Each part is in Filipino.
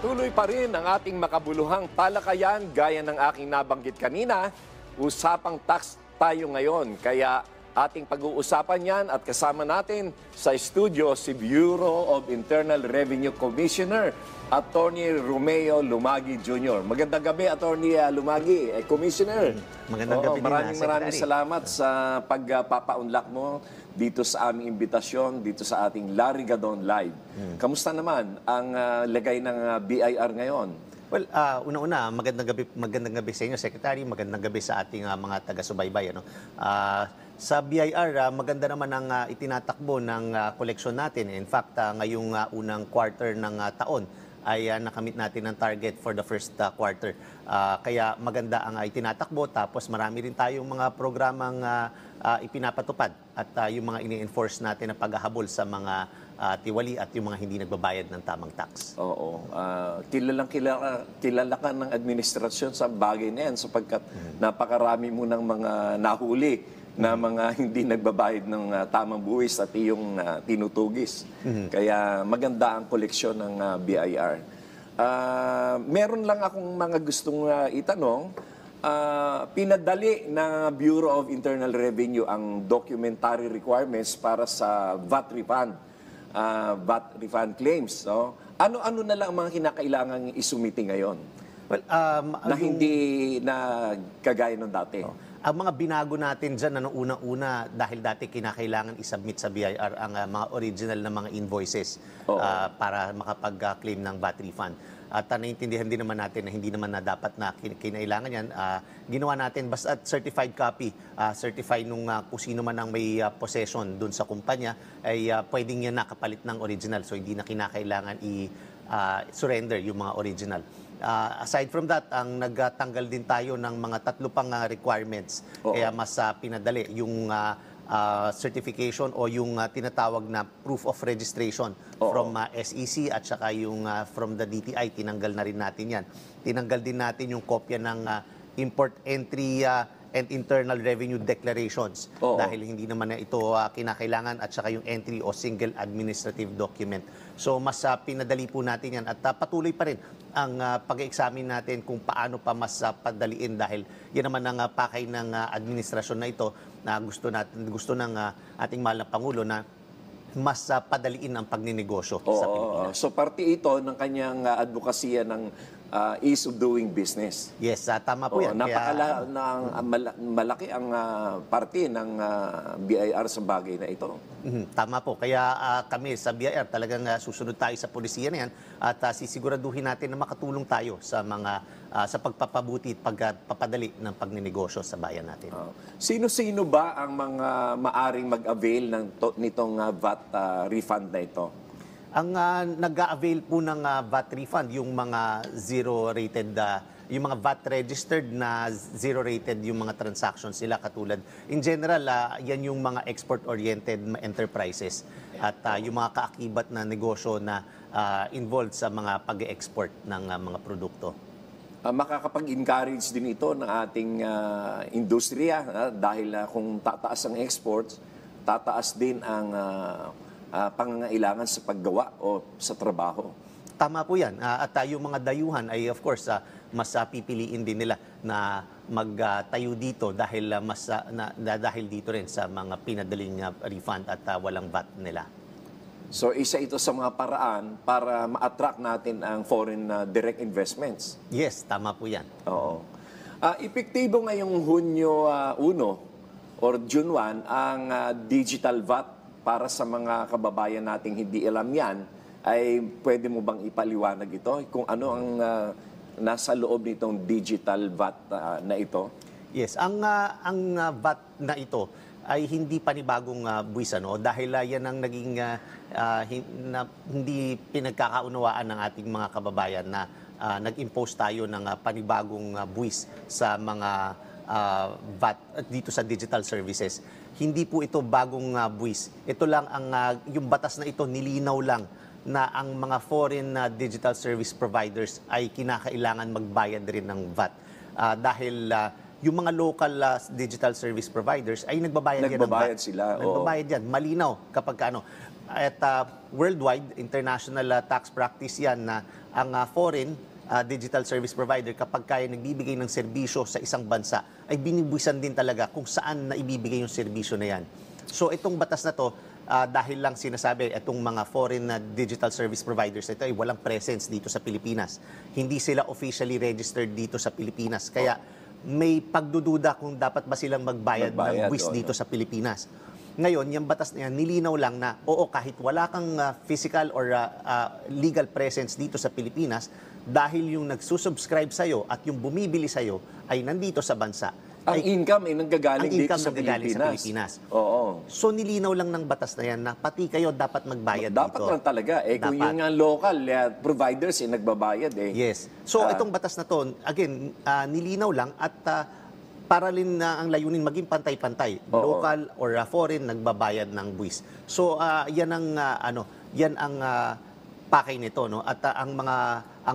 Patuloy pa rin ang ating makabuluhang talakayan gaya ng aking nabanggit kanina. Usapang tax tayo ngayon. Kaya ating pag-uusapan yan at kasama natin sa studio si Bureau of Internal Revenue Commissioner, Attorney Romeo Lumagi Jr. Magandang gabi, Attorney Lumagi, Commissioner. Magandang gabi din, maraming salamat sa pagpapaunlak mo dito sa aming imbitasyon, dito sa ating Larry Gadon Live. Kamusta naman ang lagay ng BIR ngayon? Well, una-una, magandang gabi sa inyo, Secretary. Magandang gabi sa ating mga taga-subaybay. Sa BIR, maganda naman ang itinatakbo ng koleksyon natin. In fact, ngayong unang quarter ng taon ay nakamit natin ang target for the first quarter. Kaya maganda ang itinatakbo. Tapos marami rin tayong mga programang ipinapatupad at yung mga ini-enforce natin na paghahabol sa mga tiwali at yung mga hindi nagbabayad ng tamang tax. Oo. Kilala ka ng administrasyon sa bagay na yan sapagkat napakarami mo ng mga nahuli na mga hindi nagbabayad ng tamang buwis at iyong tinutugis. Kaya maganda ang koleksyon ng BIR. Meron lang akong mga gustong itanong. Pinadali ng Bureau of Internal Revenue ang documentary requirements para sa VAT refund claims. No? Ano-ano na lang ang mga kinakailangan isumiti ngayon? Well, na hindi na kagaya nung dati. Ang mga binago natin dyan, unang-una, dahil dati kinakailangan isubmit sa BIR ang mga original na mga invoices para makapag-claim ng VAT refund. At naiintindihan din naman natin na hindi naman na dapat na kinailangan yan. Ginawa natin basta certified copy, certify nung kung sino man ang may possession dun sa kumpanya, ay pwedeng yan nakapalit ng original. So hindi na kinakailangan i-surrender yung mga original. Aside from that, ang nagtanggal din tayo ng mga 3 pang requirements. Kaya mas pinadali yung certification o yung tinatawag na proof of registration from SEC at saka yung from the DTI, tinanggal na rin natin yan. Tinanggal din natin yung kopya ng import entry and internal revenue declarations dahil hindi naman na ito kinakailangan at saka yung entry o single administrative document. So mas pinadali po natin yan at patuloy pa rin ang pag-examine natin kung paano pa mas padaliin dahil yan naman ang pakay ng administrasyon na ito na gusto ng ating mahal na Pangulo na mas padaliin ang pagninegosyo sa Pilipinas. So parte ito ng kanyang advokasya ng ease of doing business. Yes, tama po yan. Malaki ang parte ng BIR sa bagay na ito. Tama po. Kaya kami sa BIR talagang susunod tayo sa polisiya na yan at sisiguraduhin natin na makatulong tayo sa sa pagpapabuti at pagpapadali ng pagninegosyo sa bayan natin. Sino-sino ba ang mga maaring mag-avail nitong VAT refund na ito? Ang nag-a-avail po ng VAT refund, yung mga zero-rated, yung mga VAT registered na zero-rated yung mga transactions sila katulad. In general, yan yung mga export-oriented enterprises at yung mga kaakibat na negosyo na involved sa mga pag-export ng mga produkto. Makakapag-encourage din ito ng ating industriya dahil kung tataas ang exports, tataas din ang pangangailangan sa paggawa o sa trabaho. Tama po yan. At yung mga dayuhan ay of course mas pipiliin din nila na magtayo dito dahil dahil dito rin sa mga pinadaling refund at walang VAT nila. So isa ito sa mga paraan para ma-attract natin ang foreign direct investments. Yes, tama po yan. Oo. Epektibo ngayong Hunyo 1 or June 1 ang digital VAT para sa mga kababayan nating hindi alam yan, ay pwede mo bang ipaliwanag ito? Kung ano ang nasa loob nitong digital VAT na ito? Yes, ang VAT na ito ay hindi panibagong buwis dahil yan ang naging hindi pinagkakaunawaan ng ating mga kababayan na nag-impose tayo ng panibagong buwis sa mga VAT dito sa digital services. Hindi po ito bagong buwis. Ito lang yung batas na ito nilinaw lang na ang mga foreign digital service providers ay kinakailangan magbayad rin ng VAT. Dahil yung mga local digital service providers ay nagbabayad yan ng VAT. Sila. Nagbabayad yan. Malinaw kapag ano. At worldwide, international tax practice yan na ang foreign digital service provider, kapag kaya nagbibigay ng serbisyo sa isang bansa, ay binibuisan din talaga kung saan na ibibigay yung serbisyo na yan. So itong batas na to, dahil lang sinasabi itong mga foreign digital service providers ito ay walang presence dito sa Pilipinas. Hindi sila officially registered dito sa Pilipinas. Kaya may pagdududa kung dapat ba silang magbayad ng buwis dito sa Pilipinas. Ngayon, yung batas na yan, nilinaw lang na, oo, kahit wala kang physical or legal presence dito sa Pilipinas, dahil yung nagsusubscribe sa'yo at yung bumibili sa'yo ay nandito sa bansa. Ang income ay nanggagaling ang dito income sa nanggagaling Pilipinas. sa Pilipinas. Oo. So, nilinaw lang ng batas na yan na pati kayo dapat magbayad Dapat dito. lang talaga. Kung Dapat. yung local providers nagbabayad Yes. So, itong batas na to, again, nilinaw lang at para rin ang layunin maging pantay-pantay. Oo. Local or foreign nagbabayad ng buwis. So, yan ang pakay nito, no? At ang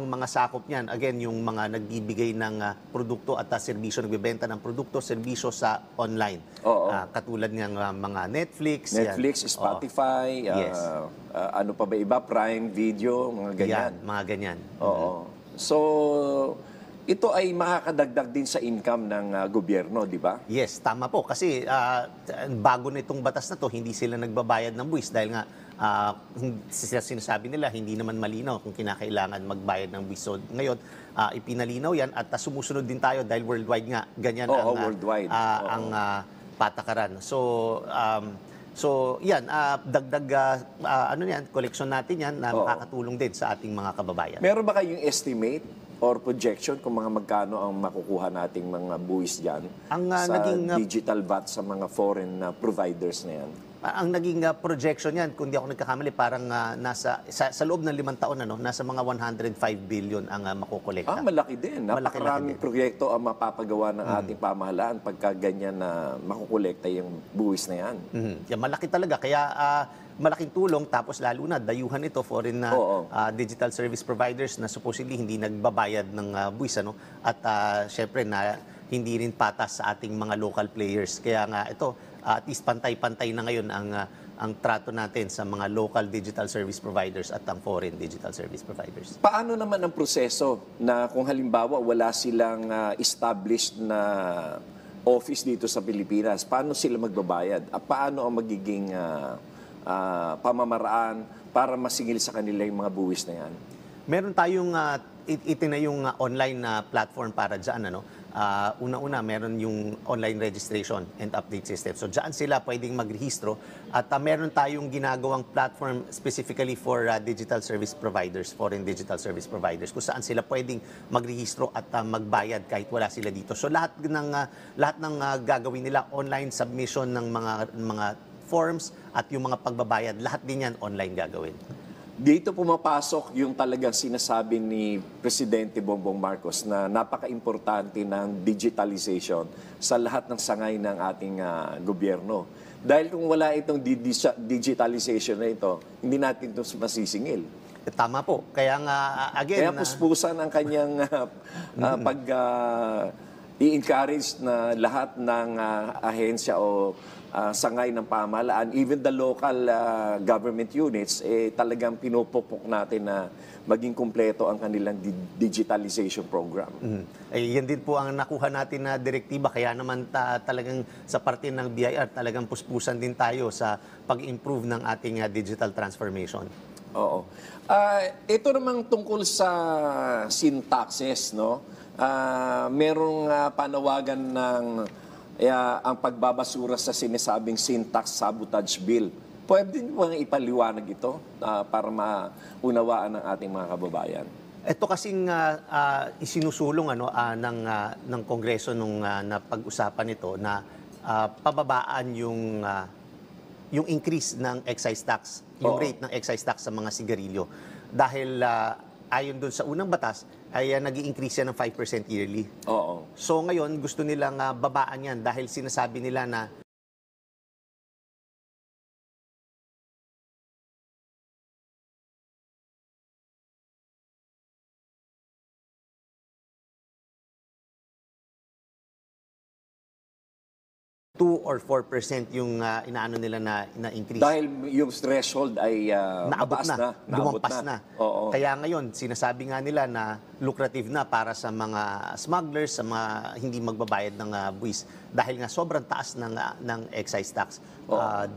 mga sakop niyan, again, yung mga nagbibigay ng produkto at serbisyo, nagbebenta ng produkto, serbisyo sa online. Oo. Katulad ng mga Netflix. Netflix, yan. Spotify, Yes. ano pa ba iba? Prime Video, mga ganyan. Yan, mga ganyan. Oo. So, ito ay makakadagdag din sa income ng gobyerno, di ba? Yes, tama po. Kasi bago nitong batas na to, hindi sila nagbabayad ng buwis dahil nga sinasabi nila hindi naman malinaw kung kinakailangan magbayad ng buwis. So ngayon, ipinalinaw yan at sumusunod din tayo dahil worldwide nga ganyan worldwide. ang patakaran. So yan, dagdag koleksyon natin yan na makakatulong din sa ating mga kababayan. Meron ba kayong estimate or projection kung mga magkano ang makukuha nating mga buwis dyan sa digital VAT sa mga foreign providers na yan? Ang naging projection yan, kung di ako nagkakamali, parang sa loob ng 5 taon, nasa mga 105 billion ang makukolekta. Malaki din. Napakaraming din. proyekto ang mapapagawa ng ating pamahalaan pagka ganyan na makukolekta yung buwis na yan. Yan, malaki talaga. Kaya malaking tulong, tapos lalo na dayuhan ito foreign digital service providers na supposedly hindi nagbabayad ng buwis. At syempre na hindi rin patas sa ating mga local players. Kaya nga ito, at least pantay-pantay na ngayon ang trato natin sa mga local digital service providers at ang foreign digital service providers. Paano naman ang proseso na kung halimbawa wala silang established na office dito sa Pilipinas, paano sila magbabayad? Paano ang magiging pamamaraan para masingil sa kanila yung mga buwis na yan? Meron tayong itinayong online platform para dyan. Una-una, meron yung online registration and update system. So, dyan sila pwedeng magrehistro. At meron tayong ginagawang platform specifically for digital service providers, foreign digital service providers, kung saan sila pwedeng magrehistro at magbayad kahit wala sila dito. So, lahat ng gagawin nila, online submission ng mga forms at yung mga pagbabayad, lahat din yan online gagawin. Dito pumapasok yung talagang sinasabi ni Presidente Bongbong Marcos na napaka-importante ng digitalization sa lahat ng sangay ng ating gobyerno. Dahil kung wala itong digitalization na ito, hindi natin ito masisingil. Tama po. Kaya nga, again... Kaya puspusan ang kanyang i-encourage na lahat ng ahensya o sangay ng pamahalaan, even the local government units, talagang pinupukpok natin na maging kumpleto ang kanilang digitalization program. Yan din po ang nakuha natin na direktiba. Kaya naman talagang sa parte ng BIR, talagang puspusan din tayo sa pag-improve ng ating digital transformation. Oo. Ito namang tungkol sa syntaxes, no? Merong panawagan ng ang pagbabasura sa sinasabing syntax sabotage bill. Pwede niyo bang ipaliwanag ito para maunawaan ng ating mga kababayan? Ito kasing isinusulong ng Kongreso nung napag-usapan ito na pababaan yung increase ng excise tax, yung rate ng excise tax sa mga sigarilyo. Dahil ayon doon sa unang batas, ay nag-i-increase yan ng 5% yearly. Oo. So ngayon, gusto nilang babaan yan dahil sinasabi nila na 2 or 4% yung inaano nila na increase. Dahil yung threshold ay Naabot mataas na, lumampas na. Oo. Kaya ngayon, sinasabi nga nila na lucrative na para sa mga smugglers, sa mga hindi magbabayad ng buwis. Dahil nga sobrang taas ng excise tax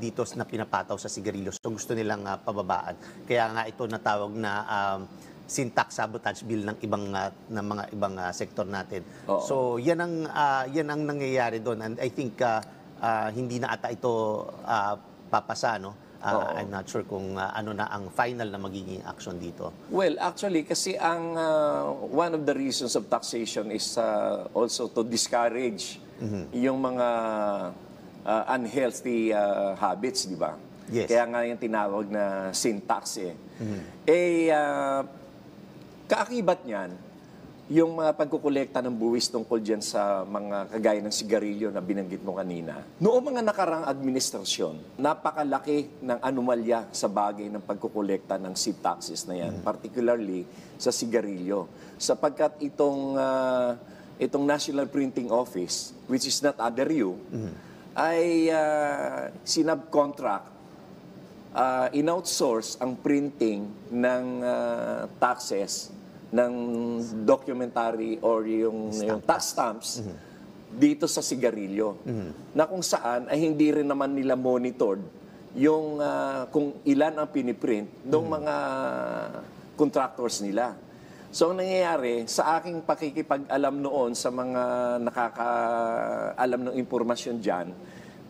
dito na pinapataw sa sigarilyo. So gusto nilang pababaan. Kaya nga ito natawag na sin tax sabotage bill ng mga ibang sektor natin. Oo. So yan ang nangyayari doon, and I think hindi na ata ito papasa, no? I'm not sure kung ano na ang final na magiging action dito. Well, actually, kasi ang one of the reasons of taxation is also to discourage yung mga unhealthy habits, di ba? Yes. Kaya nga yung tinawag na sin tax eh. Kaakibat niyan, yung mga pagkukolekta ng buwis tungkol dyan sa mga kagaya ng sigarilyo na binanggit mo kanina. Noong mga nakarang administrasyon, napakalaki ng anomalya sa bagay ng pagkukolekta ng seed taxes na yan, particularly sa sigarilyo. Sapagkat itong National Printing Office, which is not under you, ay sinubcontract, in-outsource ang printing ng taxes ng documentary or yung tax stamps dito sa sigarilyo. Na kung saan ay hindi rin naman nila monitored yung kung ilan ang piniprint ng mga contractors nila. So ang nangyayari, sa aking pakikipag-alam noon sa mga nakakaalam ng impormasyon dyan,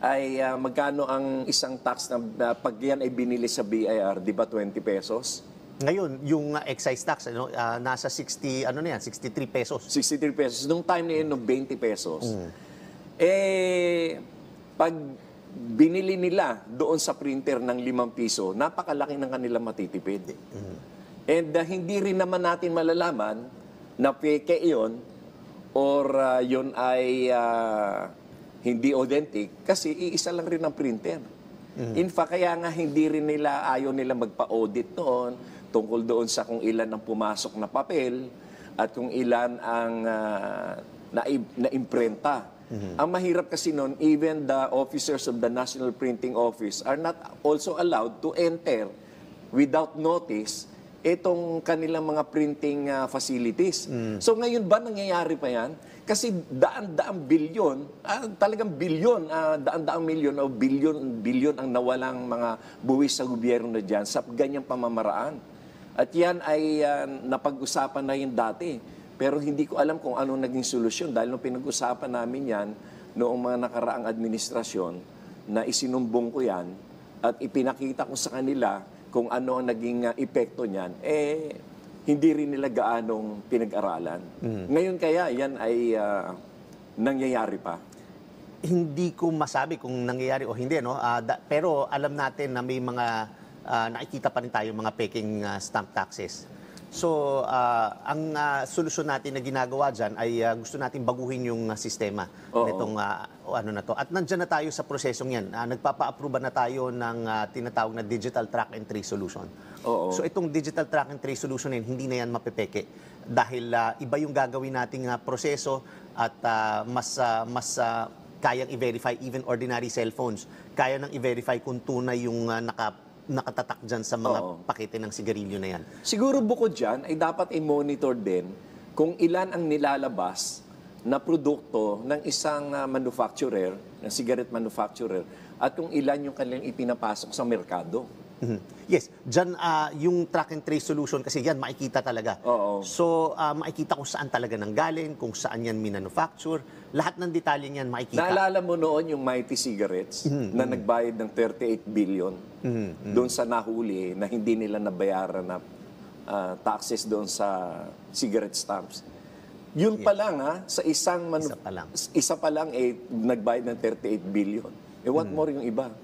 ay magkano ang isang tax na pag yan ay binili sa BIR, di ba 20 pesos? Ngayon, yung excise tax, nasa 63 pesos. 63 pesos. Nung time na yun, 20 pesos. Pag binili nila doon sa printer ng 5 piso, napakalaki ng kanilang matitipid. And hindi rin naman natin malalaman na peke yun or yun ay hindi authentic kasi iisa lang rin ang printer. In fact, kaya nga hindi rin ayaw nila magpa-audit noon tungkol doon sa kung ilan ang pumasok na papel at kung ilan ang na-imprenta. Ang mahirap kasi noon, even the officers of the National Printing Office are not also allowed to enter without notice itong kanilang mga printing facilities. So ngayon ba nangyayari pa yan? Kasi daan-daang bilyon, talagang bilyon, daan-daang milyon o bilyon ang nawalang mga buwis sa gobyerno na dyan sa ganyang pamamaraan. At yan ay napag-usapan na yun dati. Pero hindi ko alam kung ano naging solusyon dahil nung pinag-usapan namin yan noong mga nakaraang administrasyon na isinumbong ko yan at ipinakita ko sa kanila kung ano ang naging epekto niyan, hindi rin nila gaanong pinag-aralan. Ngayon kaya yan ay nangyayari pa. Hindi ko masabi kung nangyayari o hindi, no? Pero alam natin na may mga nakikita pa rin tayo mga peking stamp taxes. So, ang solusyon natin na ginagawa dyan ay gusto natin baguhin yung sistema nitong ano na to. At nandyan na tayo sa prosesong yan. Nagpapa-approve na tayo ng tinatawag na Digital Track and Trace Solution. So, itong Digital Track and Trace Solution yan, hindi na yan mapepeke. Dahil iba yung gagawin nating proseso at mas kayang i-verify even ordinary cellphones. Kaya nang i-verify kung tunay yung nakatatak dyan sa mga pakete ng sigarilyo na yan. Siguro bukod dyan, ay dapat i-monitor din kung ilan ang nilalabas na produkto ng isang manufacturer, ng cigarette manufacturer, at kung ilan yung kanilang ipinapasok sa merkado. Yes, dyan yung track and trace solution kasi yan makikita talaga. So makikita kung saan talaga nanggaling, kung saan yan minanufacture, lahat ng detalye niyan makikita. Naalala mo noon yung Mighty Cigarettes na nagbayad ng 38 billion doon sa nahuli na hindi nila nabayaran na taxes doon sa cigarette stamps. Yun pa lang sa isa pa lang nagbayad ng 38 billion. What more yung iba?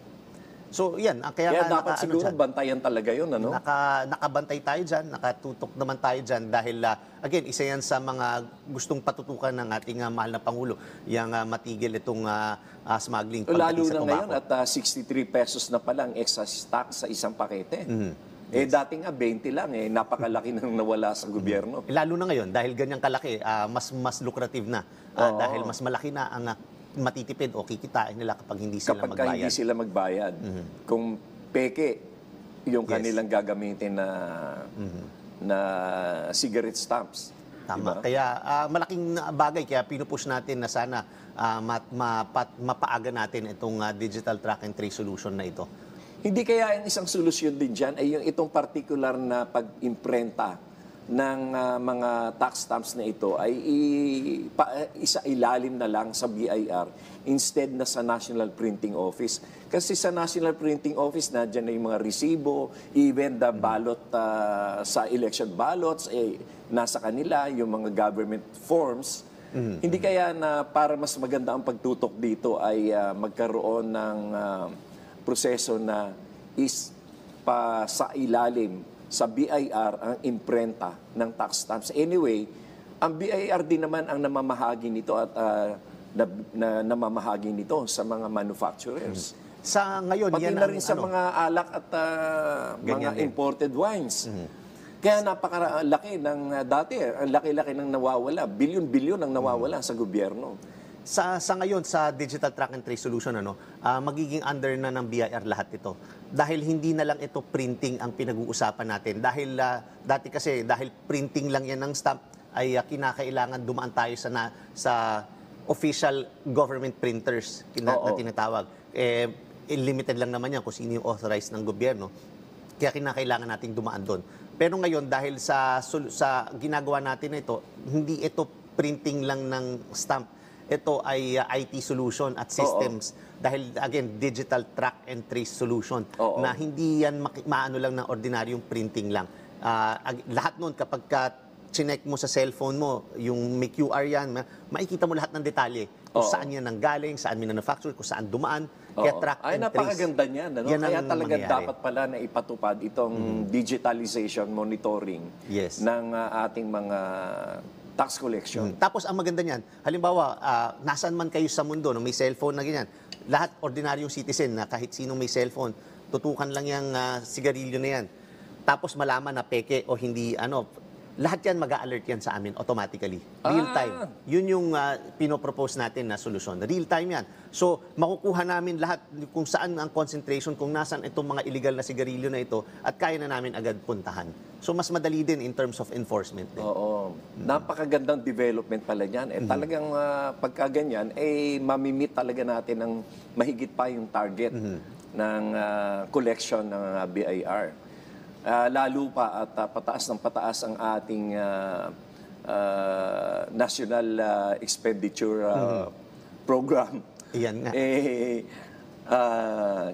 So yan, kaya dapat siguro bantayan talaga yun, ano? Nakabantay tayo dyan, nakatutok naman tayo dyan dahil, again, isa yan sa mga gustong patutukan ng ating mahal na Pangulo, yung matigil itong smuggling. Lalo na ngayon at 63 pesos na palang excise tax sa isang pakete. Dati nga 20 lang, napakalaki nang nawala sa gobyerno. Lalo na ngayon, dahil ganyang kalaki, mas lucrative na. Dahil mas malaki na ang matitipid o kikitain nila kapag hindi sila Kapag ka hindi magbayad. sila magbayad. Kung peke yung Yes. kanilang gagamitin na cigarette stamps. Tama. Diba? Kaya malaking bagay, kaya pinupush natin na sana mapaaga natin itong digital track and trace solution na ito. Hindi kaya ang isang solusyon din dyan ay yung itong particular na pag-imprenta ng mga tax stamps na ito ay isa ilalim na lang sa BIR instead na sa National Printing Office. Kasi sa National Printing Office, nandiyan na yung mga resibo, even the ballot sa election ballots, nasa kanila, yung mga government forms. Hindi kaya na para mas maganda ang pagtutok dito ay magkaroon ng proseso na is pa sa ilalim sa BIR ang imprenta ng tax stamps. Anyway, ang BIR din naman ang namamahagi nito at namamahagi nito sa mga manufacturers. Sa ngayon, Pati yan na ang rin sa mga alak at Ganyan mga din. imported wines. Kaya napakalaki ng dati, ang laki-laki ng nawawala. Bilyon-bilyon ang nawawala sa gobyerno. Sa ngayon, sa digital track and trace solution, magiging under na ng BIR lahat ito. Dahil hindi na lang ito printing ang pinag-uusapan natin. Dahil dati kasi, dahil printing lang yan ng stamp, ay kinakailangan dumaan tayo sa official government printers na tinatawag. Limited lang naman yan kung sino yung authorized ng gobyerno. Kaya kinakailangan nating dumaan doon. Pero ngayon, dahil sa ginagawa natin na ito, hindi ito printing lang ng stamp. Ito ay IT solution at systems. Dahil, again, digital track and trace solution na hindi yan maano lang ng ordinaryong printing lang. Lahat nun, kapag chinek mo sa cellphone mo, yung may QR yan, makikita mo lahat ng detalye. Kung saan yan nanggaling, saan minanufacture, kung saan dumaan. Kaya track Ay, and trace. napakaganda niyan. Ano? Yan Kaya ang talaga mangyayari. dapat pala na ipatupad itong digitalization monitoring Yes. ng ating mga tax collection. Tapos ang maganda niyan, halimbawa, nasaan man kayo sa mundo, no, may cellphone na ganyan, lahat ordinaryong citizen na kahit sino may cellphone, tutukan lang yung sigarilyo na yan. Tapos malaman na peke o hindi, lahat yan mag-a-alert yan sa amin automatically. Real time. Yun yung pinopropose natin na solusyon. Real time yan. So, makukuha namin lahat kung saan ang concentration, kung nasaan itong mga illegal na sigarilyo na ito at kaya na namin agad puntahan. So, mas madali din in terms of enforcement din. Oo. Napakagandang development pala niyan. Talagang pagkaganyan, mamimit talaga natin ng mahigit pa yung target ng collection ng BIR. Lalo pa at pataas ng pataas ang ating national expenditure program. Iyan nga.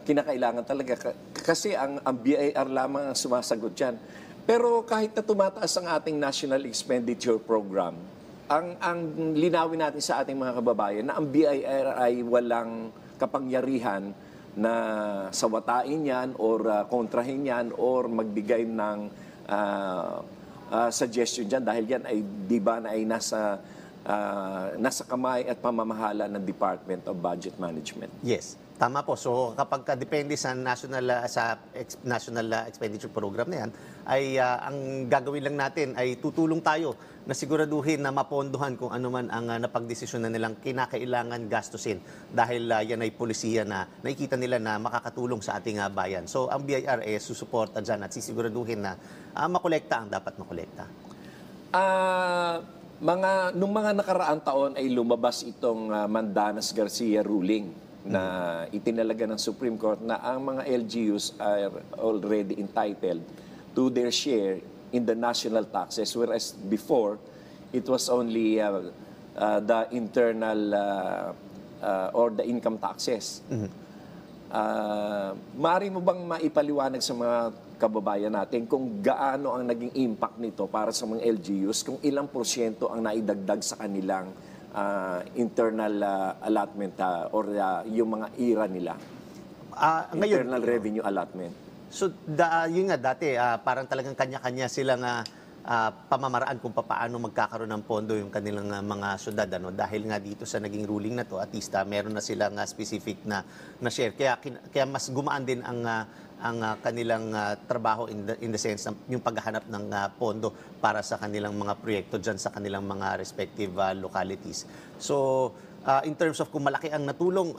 Kinakailangan talaga. Kasi ang BIR lamang ang sumasagot dyan. Pero kahit na tumataas ang ating national expenditure program, ang linawin natin sa ating mga kababayan na ang BIR ay walang kapangyarihan na sawatain yan or kontrahin yan or magbigay ng suggestion dyan dahil yan ay di ba na ay nasa kamay at pamamahala ng Department of Budget Management. Yes, tama po. So kapag depende sa national expenditure program na yan, ay ang gagawin lang natin ay tutulong tayo na siguraduhin na mapondohan kung ano man ang napagdesisyon na nilang kinakailangan gastusin dahil yan ay polisiya na nakikita nila na makakatulong sa ating bayan. So ang BIR susuporta dyan at sisiguraduhin na makolekta ang dapat makolekta. Nung mga nakaraang taon ay lumabas itong Mandanas Garcia ruling na itinalaga ng Supreme Court na ang mga LGUs are already entitled to their share in the national taxes, whereas before, it was only the internal or the income taxes. Maaari mo bang maipaliwanag sa mga kababayan natin kung gaano ang naging impact nito para sa mga LGUs, kung ilang porsyento ang naidagdag sa kanilang internal allotment or yung mga IRA nila? Internal Revenue Allotment. So, yun nga, dati, parang talagang kanya-kanya silang pamamaraan kung paano magkakaroon ng pondo yung kanilang mga syudad. Dahil nga dito sa naging ruling na to, at least meron na silang specific na share. Kaya mas gumaan din ang kanilang trabaho in the sense na yung paghahanap ng pondo para sa kanilang mga proyekto dyan sa kanilang mga respective localities. So, in terms of kung malaki ang natulong,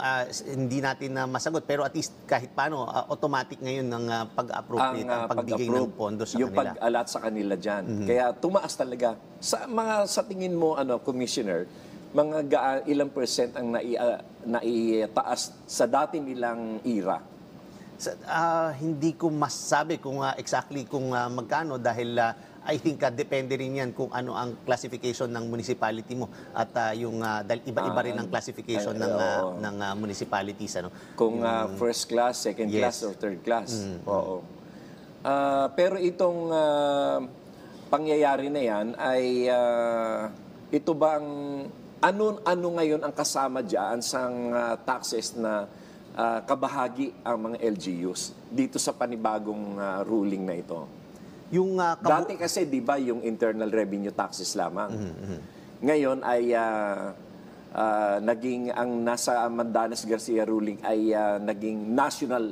hindi natin na masagot. Pero at least kahit paano, automatic ngayon ng pag-appropriate, ang pagbigay ng pondo sa yung kanila. pag-alat sa kanila dyan. Kaya tumaas talaga. Sa tingin mo, Commissioner, ilang percent ang naitaas sa dati nilang era? Hindi ko masabi kung exactly kung magkano dahil I think depende rin yan kung ano ang classification ng municipality mo at dahil iba-iba rin ang classification ng municipalities, ano. Kung first class, second Yes. class, or third class. Oo. Pero itong pangyayari na yan ay ito bang ano ngayon ang kasama diyan sa taxes na kabahagi ang mga LGUs dito sa panibagong ruling na ito? Yung Dati kasi 'di ba yung internal revenue taxes lamang. Ngayon ay naging ang nasa Mandanas Garcia ruling ay naging national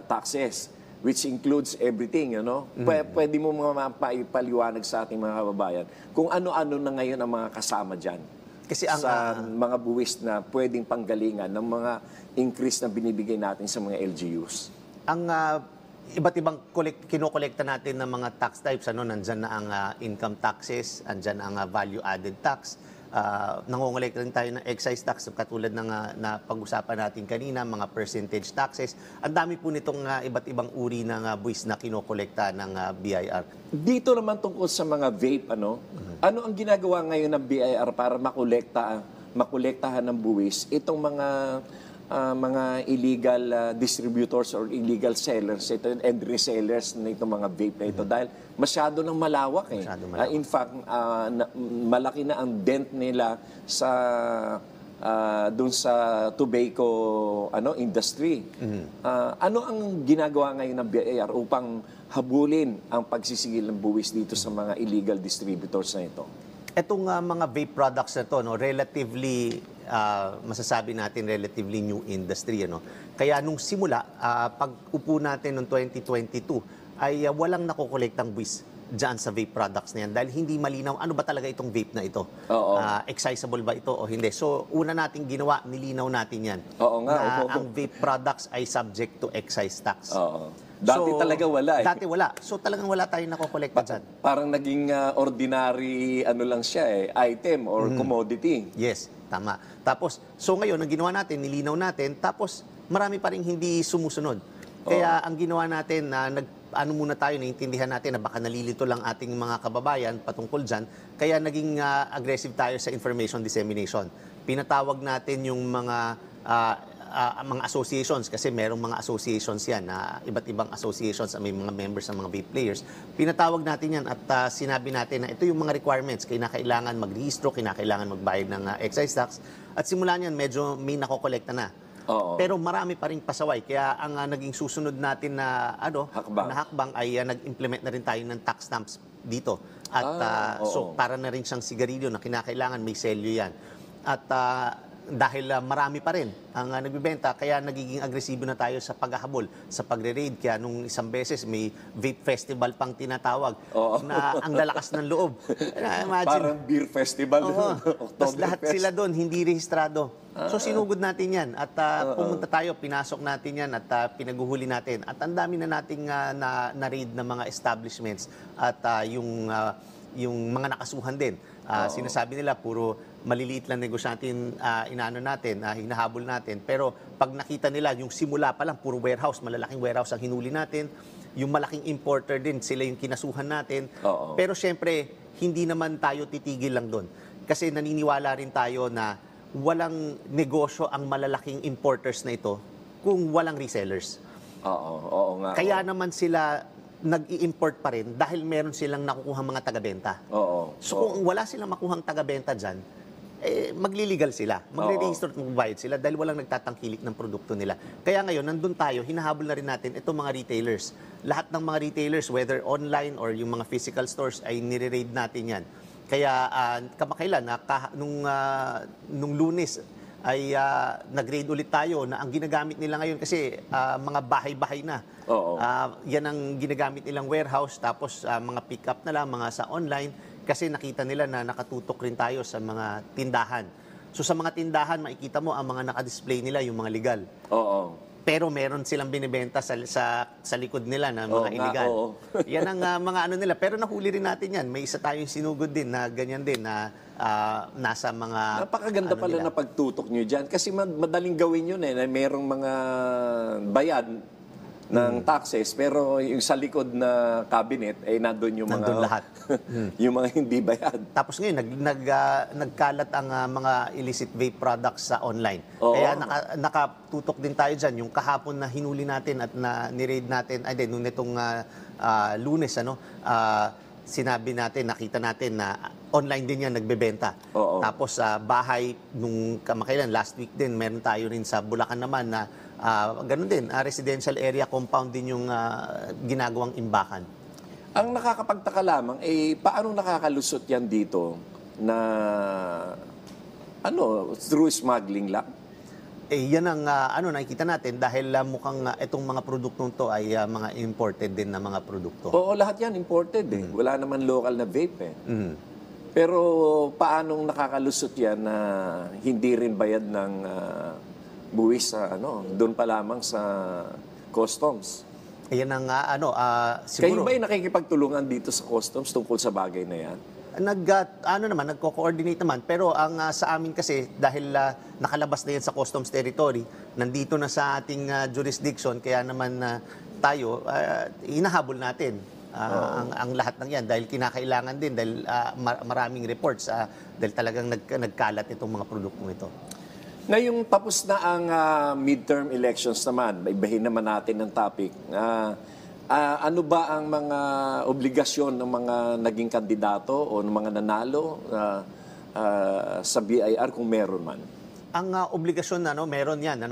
taxes, which includes everything, Pwede mo maipaliwanag sa ating mga kababayan kung ano-ano na ngayon ang mga kasama diyan. Kasi ang sa mga buwis na pwedeng panggalingan ng mga increase na binibigay natin sa mga LGUs. ang iba't ibang kinokolekta natin ng mga tax types, nandyan na ang income taxes, andyan ang value added tax, nangongolekta rin tayo ng excise tax katulad ng na pag-usapan natin kanina, mga percentage taxes. Ang dami po nitong iba't ibang uri ng buwis na kinokolekta ng BIR. Dito naman tungkol sa mga vape, ano ang ginagawa ngayon ng BIR para makolektahan ng buwis itong mga illegal distributors or illegal sellers and resellers na itong mga vape na ito dahil masyado nang malawak. Masyado malawak. In fact, malaki na ang dent nila sa doon sa tobacco industry. Ano ang ginagawa ngayon ng BIR upang habulin ang pagsisigil ng buwis dito sa mga illegal distributors na ito? Etong mga vape products na to, relatively, masasabi natin relatively new industry. Kaya nung simula, pag upo natin noong 2022, ay walang nakokolektang buwis dyan sa vape products na yan dahil hindi malinaw ano ba talaga itong vape na ito. Oo. Excisable ba ito o hindi. So, una nating ginawa, nilinaw natin yan. Oo nga, Na oo. ang vape products ay subject to excise tax. Oo. Dati talaga wala eh. Dati wala. So, talagang wala tayong nakokolekta dyan. Parang naging ordinary lang siya item or commodity. Yes, tama. Tapos, so ngayon, ang ginawa natin, nilinaw natin, tapos marami pa rin hindi sumusunod. Kaya ang ginawa natin, muna tayo, naintindihan natin na baka nalilito lang ating mga kababayan patungkol dyan, kaya naging aggressive tayo sa information dissemination. Pinatawag natin yung mga associations, kasi merong mga associations yan, iba't ibang associations, may mga members ng mga vape players. Pinatawag natin yan at sinabi natin na ito yung mga requirements, kinakailangan mag-rehistro, kinakailangan magbayad ng excise tax, at simula niyan medyo may nakokolekta na. Oo. Pero marami pa rin pasaway, kaya ang naging susunod natin na hakbang ay nag-implement na rin tayo ng tax stamps dito. At so para na rin siyang sigarilyo na kinakailangan may selyo yan. At dahil marami pa rin ang nagbibenta, kaya nagiging agresibo na tayo sa paghahabol, sa pagre-raid. Kaya nung isang beses may vape festival pang tinatawag na ang lalakas ng loob. Imagine, Parang beer festival. Tapos lahat sila doon, hindi rehistrado. So sinugod natin yan at pumunta tayo, pinasok natin yan at pinaguhuli natin. At ang dami na nating na-raid na mga establishments at yung mga nakasuhan din. Sinasabi nila puro maliliit lang negosyante hinahabol natin. Pero pag nakita nila, yung simula pa lang, puro warehouse, malalaking warehouse ang hinuli natin. Yung malaking importer din, sila yung kinasuhan natin. Pero syempre, hindi naman tayo titigil lang doon. Kasi naniniwala rin tayo na walang negosyo ang malalaking importers na ito kung walang resellers. Oo nga. Kaya naman sila nag-i-import pa rin dahil meron silang nakukuhang mga taga-benta. So kung wala silang makuhang taga-benta dyan, magliligal sila. Magre-register at magbabayad sila dahil walang nagtatangkilik ng produkto nila. Kaya ngayon, nandun tayo, hinahabol na rin natin itong mga retailers. Lahat ng mga retailers, whether online or yung mga physical stores, ay nire-raid natin yan. Kaya kamakailan, nung Lunes, ay nag-raid ulit tayo na ang ginagamit nila ngayon kasi mga bahay-bahay na. Yan ang ginagamit nilang warehouse, tapos mga pick-up na lang, mga sa online, kasi nakita nila na nakatutok rin tayo sa mga tindahan. So sa mga tindahan, makikita mo ang mga naka-display nila, yung mga legal. Oo. Pero meron silang binibenta sa likod nila na mga Oo nga, illegal. oo. Yan ang mga ano nila. Pero nahuli rin natin yan. May isa tayong sinugod din na ganyan din na nasa mga... Napakaganda ano pala nila. na pagtutok nyo dyan. Kasi madaling gawin yun na merong mga bayad ng taxes, pero yung sa likod na cabinet, ay nandun yung mga... Nandun lahat. yung mga hindi bayad. Tapos ngayon, nagkalat ang mga illicit vape products sa online. Oo. Kaya nakatutok din tayo dyan. Yung kahapon na hinuli natin at na niraid natin, nung itong Lunes, sinabi natin, nakita natin na online din yan nagbebenta. Oo. Tapos sa bahay, nung kamakailan, last week din, meron tayo rin sa Bulacan naman na ganun din, residential area compound din yung ginagawang imbakan. Ang nakakapagtaka lamang, paano nakakalusot yan dito na, through smuggling lang? Yan ang nakikita natin dahil mukhang itong mga produktong to ay mga imported din na mga produkto. Oo, lahat yan imported eh. Wala naman local na vape eh. Pero paanong nakakalusot yan na hindi rin bayad ng buwis sa doon pa lamang sa customs? Ayan ang Kayo siguro. ba'y nakikipagtulungan dito sa customs tungkol sa bagay na yan? Nagko-coordinate naman, pero ang sa amin kasi dahil nakalabas na yan sa customs territory, nandito na sa ating jurisdiction, kaya naman tayo hinahabol natin ang lahat ng yan dahil kinakailangan din dahil maraming reports dahil talagang nagkalat itong mga produktong ito. Ngayong tapos na ang midterm elections naman, ibahin naman natin ang topic. Ano ba ang mga obligasyon ng mga naging kandidato o ng mga nanalo sa BIR kung meron man? Ang obligasyon meron yan.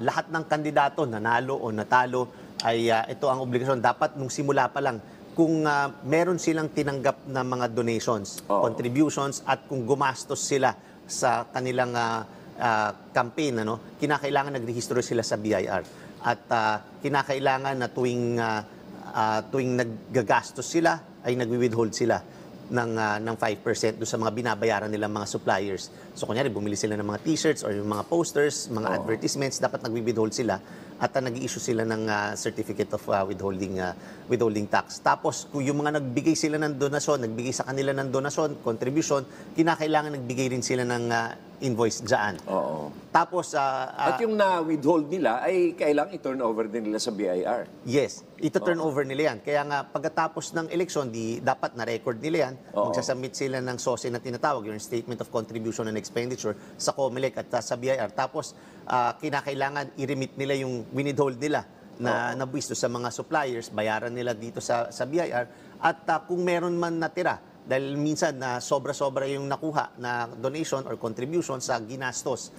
Lahat ng kandidato, nanalo o natalo, ay ito ang obligasyon. Dapat nung simula pa lang, kung meron silang tinanggap na mga donations, contributions, at kung gumastos sila sa kanilang campaign, kinakailangan nagrehistro sila sa BIR. At kinakailangan na tuwing naggagastos sila, ay nagwi-withhold sila ng 5% doon sa mga binabayaran nilang mga suppliers. So kunyari, bumili sila ng mga t-shirts or yung mga posters, mga advertisements, dapat nagwi-withhold sila at nag-i-issue sila ng certificate of withholding tax. Tapos, kung yung mga nagbigay sila ng donasyon, nagbigay sa kanila ng donasyon, contribution, kinakailangan nagbigay rin sila ng invoice dyan. Oo. Tapos, At yung na-withhold nila ay kailangan i-turn over din nila sa BIR. yes, ito-turn over nila yan. Kaya nga, pagkatapos ng eleksyon, dapat na-record nila yan. Magsasubmit sila ng SOSE na tinatawag, yung Statement of Contribution and Expenditure sa COMELEC at sa BIR. Tapos, kinakailangan i-remit nila yung withhold nila na nabuwis sa mga suppliers, bayaran nila dito sa BIR. At kung meron man natira, dahil minsan na sobra-sobra yung nakuha na donation or contribution sa ginastos.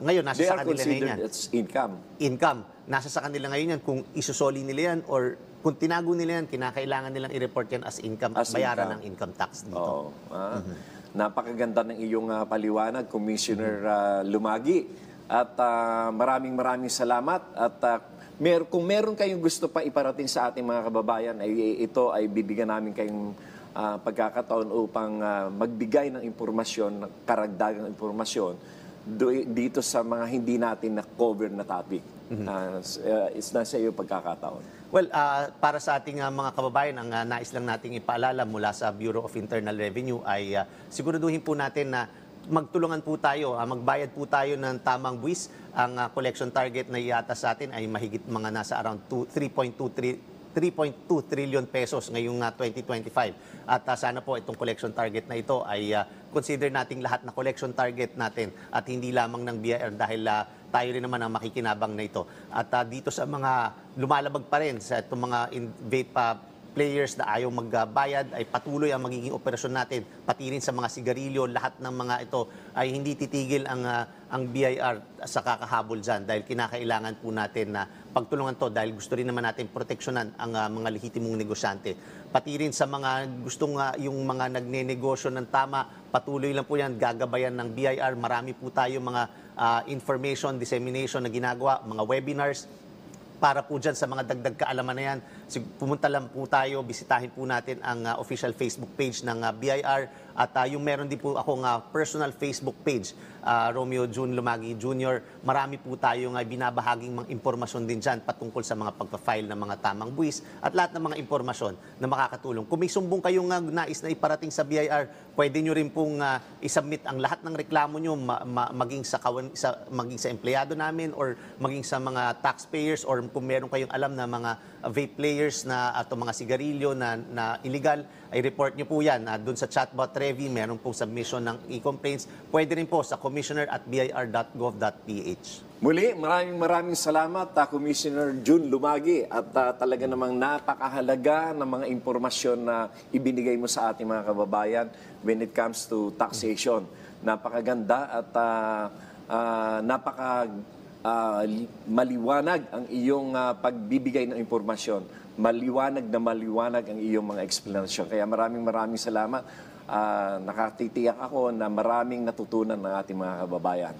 Ngayon, nasa They sa are kanila ngayon yan. considered as income. Income. Nasa sa kanila ngayon yan kung isusoli nila yan or kung tinago nila yan, kinakailangan nilang i-report yan as income at As bayaran income. ng income tax dito. Oo. Napakaganda ng iyong paliwanag, Commissioner Lumagi. At maraming salamat. At kung meron kayong gusto pa iparating sa ating mga kababayan, ito ay bibigyan namin kayong pagkakataon upang magbigay ng impormasyon, karagdagang impormasyon dito sa mga hindi natin na-cover na topic. It's nasa iyo pagkakataon. Well, para sa ating mga kababayan, ang nais lang nating ipaalala mula sa Bureau of Internal Revenue ay siguraduhin po natin na magtulungan po tayo, magbayad po tayo ng tamang buwis. Ang collection target na iatas sa atin ay mahigit mga nasa around 3.2 trillion pesos ngayong 2025. At sana po itong collection target na ito ay consider nating lahat na collection target natin at hindi lamang ng BIR dahil tayo rin naman ang makikinabang na ito. At dito sa mga lumalabag pa rin sa itong mga vape players na ayaw magbayad, ay patuloy ang magiging operasyon natin. Pati rin sa mga sigarilyo, lahat ng mga ito ay hindi titigil ang BIR sa kakahabol dyan dahil kinakailangan po natin na pagtulungan to dahil gusto rin naman natin proteksyonan ang mga lehitimong negosyante. Pati rin sa mga gustong yung mga nagnenegosyo ng tama, patuloy lang po yan, gagabayan ng BIR. Marami po tayo mga information dissemination na ginagawa, mga webinars, para po dyan sa mga dagdag kaalaman na yan, pumunta lang po tayo, bisitahin po natin ang official Facebook page ng BIR At yung meron din po akong personal Facebook page, Romeo June Lumagi Jr. Marami po tayong binabahaging mga impormasyon din dyan patungkol sa mga pagpa-file ng mga tamang buwis at lahat ng mga impormasyon na makakatulong. Kung may sumbong kayong nais na iparating sa BIR, pwede nyo rin pong isubmit ang lahat ng reklamo nyo maging sa empleyado namin or maging sa mga taxpayers or kung meron kayong alam na mga vape players na at mga sigarilyo na illegal, ay report nyo po yan. Doon sa chatbot Trevi, meron pong submission ng e-complaints. Pwede rin po sa commissioner@bir.gov.ph. Muli, maraming salamat, Commissioner June Lumagi. At talaga namang napakahalaga ng mga impormasyon na ibinigay mo sa ating mga kababayan when it comes to taxation. Napakaganda at maliwanag ang iyong pagbibigay ng impormasyon. Maliwanag ang iyong mga explanation. Kaya maraming salamat. Nakatitiyak ako na maraming natutunan ng ating mga kababayan.